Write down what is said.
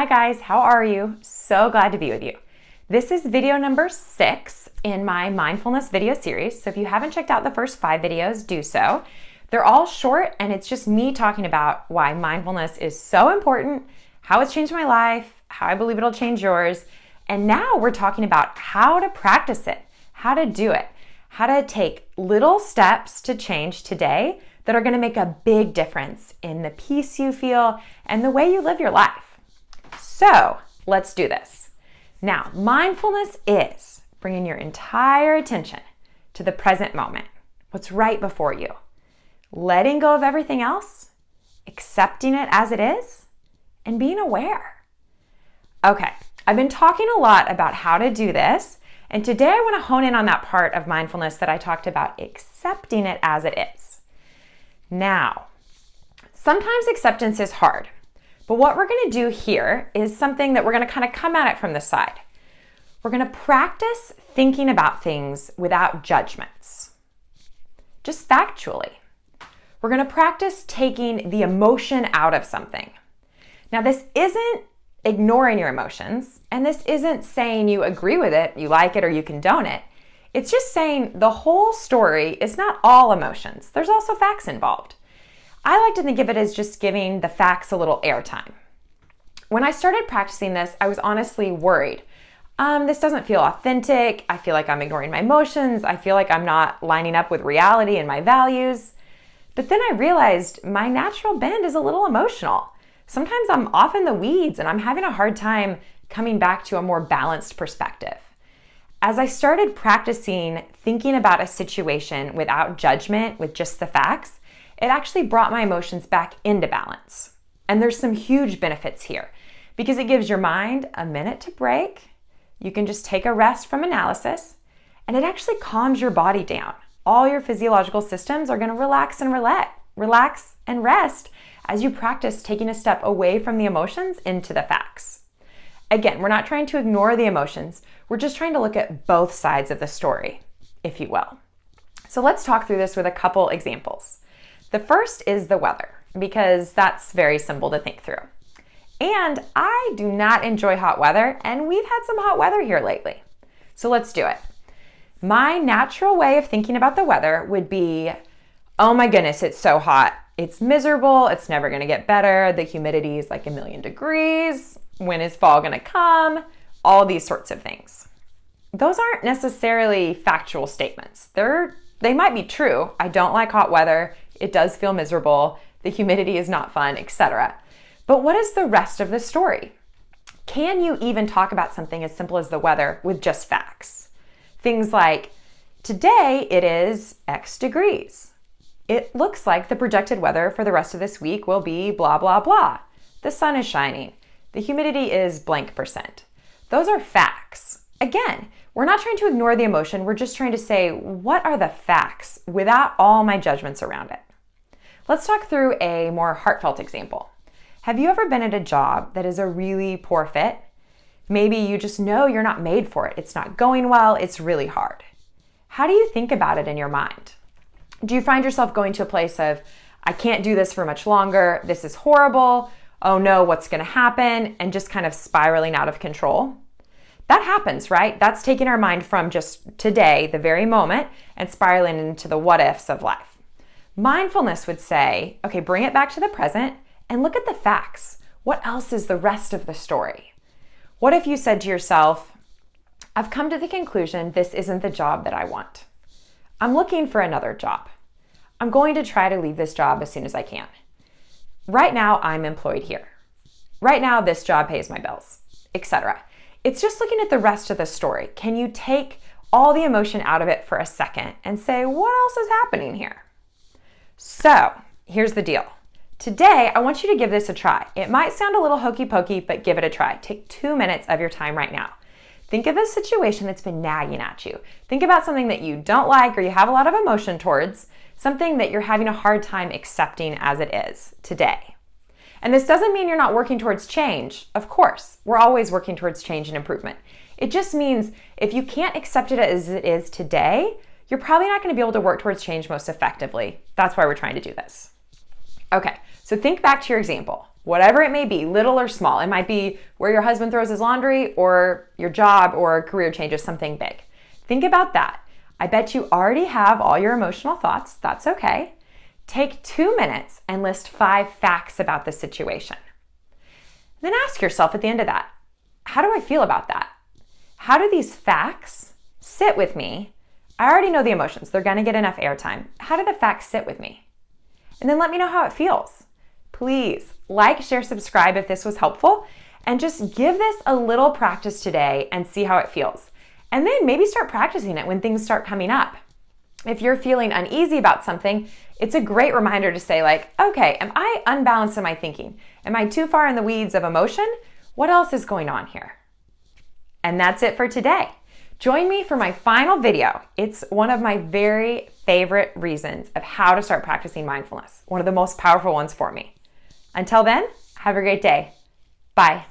Hi guys, how are you? So glad to be with you. This is video number 6 in my mindfulness video series. So if you haven't checked out the first 5 videos, do so. They're all short and it's just me talking about why mindfulness is so important, how it's changed my life, how I believe it'll change yours. And now we're talking about how to practice it, how to do it, how to take little steps to change today that are going to make a big difference in the peace you feel and the way you live your life. So let's do this. Now, mindfulness is bringing your entire attention to the present moment, what's right before you, letting go of everything else, accepting it as it is, and being aware. Okay, I've been talking a lot about how to do this, and today I want to hone in on that part of mindfulness that I talked about, accepting it as it is. Now, sometimes acceptance is hard. But what we're going to do here is something that we're going to kind of come at it from the side. We're going to practice thinking about things without judgments, just factually. We're going to practice taking the emotion out of something. Now, this isn't ignoring your emotions, and this isn't saying you agree with it, you like it, or you condone it. It's just saying the whole story is not all emotions. There's also facts involved. I like to think of it as just giving the facts a little airtime. When I started practicing this, I was honestly worried. This doesn't feel authentic. I feel like I'm ignoring my emotions. I feel like I'm not lining up with reality and my values. But then I realized my natural bend is a little emotional. Sometimes I'm off in the weeds and I'm having a hard time coming back to a more balanced perspective. As I started practicing thinking about a situation without judgment, with just the facts, it actually brought my emotions back into balance. And there's some huge benefits here because it gives your mind a minute to break. You can just take a rest from analysis, and it actually calms your body down. All your physiological systems are going to relax and rest as you practice taking a step away from the emotions into the facts. Again, we're not trying to ignore the emotions. We're just trying to look at both sides of the story, if you will. So let's talk through this with a couple examples. The first is the weather, because that's very simple to think through. And I do not enjoy hot weather, and we've had some hot weather here lately. So let's do it. My natural way of thinking about the weather would be, oh my goodness, it's so hot. It's miserable. It's never going to get better. The humidity is like 1,000,000 degrees. When is fall going to come? All these sorts of things. Those aren't necessarily factual statements. They might be true. I don't like hot weather. It does feel miserable. The humidity is not fun, etc. But what is the rest of the story? Can you even talk about something as simple as the weather with just facts? Things like, today it is X degrees. It looks like the projected weather for the rest of this week will be blah, blah, blah. The sun is shining. The humidity is blank %. Those are facts. Again, we're not trying to ignore the emotion. We're just trying to say, what are the facts without all my judgments around it? Let's talk through a more heartfelt example. Have you ever been at a job that is a really poor fit? Maybe you just know you're not made for it. It's not going well. It's really hard. How do you think about it in your mind? Do you find yourself going to a place of, I can't do this for much longer. This is horrible. Oh no, what's going to happen? And just kind of spiraling out of control? That happens, right? That's taking our mind from just today, the very moment, and spiraling into the what ifs of life. Mindfulness would say, okay, bring it back to the present and look at the facts. What else is the rest of the story? What if you said to yourself, I've come to the conclusion this isn't the job that I want. I'm looking for another job. I'm going to try to leave this job as soon as I can. Right now, I'm employed here. Right now, this job pays my bills, etc. It's just looking at the rest of the story. Can you take all the emotion out of it for a second and say, what else is happening here? So here's the deal. Today, I want you to give this a try. It might sound a little hokey pokey, but give it a try. Take 2 minutes of your time right now. Think of a situation that's been nagging at you. Think about something that you don't like or you have a lot of emotion towards, something that you're having a hard time accepting as it is today. And this doesn't mean you're not working towards change. Of course, we're always working towards change and improvement. It just means if you can't accept it as it is today, you're probably not going to be able to work towards change most effectively. That's why we're trying to do this. Okay, so think back to your example. whatever it may be, little or small. It might be where your husband throws his laundry or your job or career changes, something big. Think about that. I bet you already have all your emotional thoughts. That's okay. Take 2 minutes and list 5 facts about the situation. Then ask yourself at the end of that, how do I feel about that? How do these facts sit with me? I already know the emotions. They're going to get enough airtime. How do the facts sit with me? And then let me know how it feels. Please like, share, subscribe if this was helpful, and just give this a little practice today and see how it feels. And then maybe start practicing it when things start coming up. If you're feeling uneasy about something, it's a great reminder to say like, okay, am I unbalanced in my thinking? Am I too far in the weeds of emotion? What else is going on here? And that's it for today. Join me for my final video. It's one of my very favorite reasons of how to start practicing mindfulness. One of the most powerful ones for me. Until then, have a great day. Bye.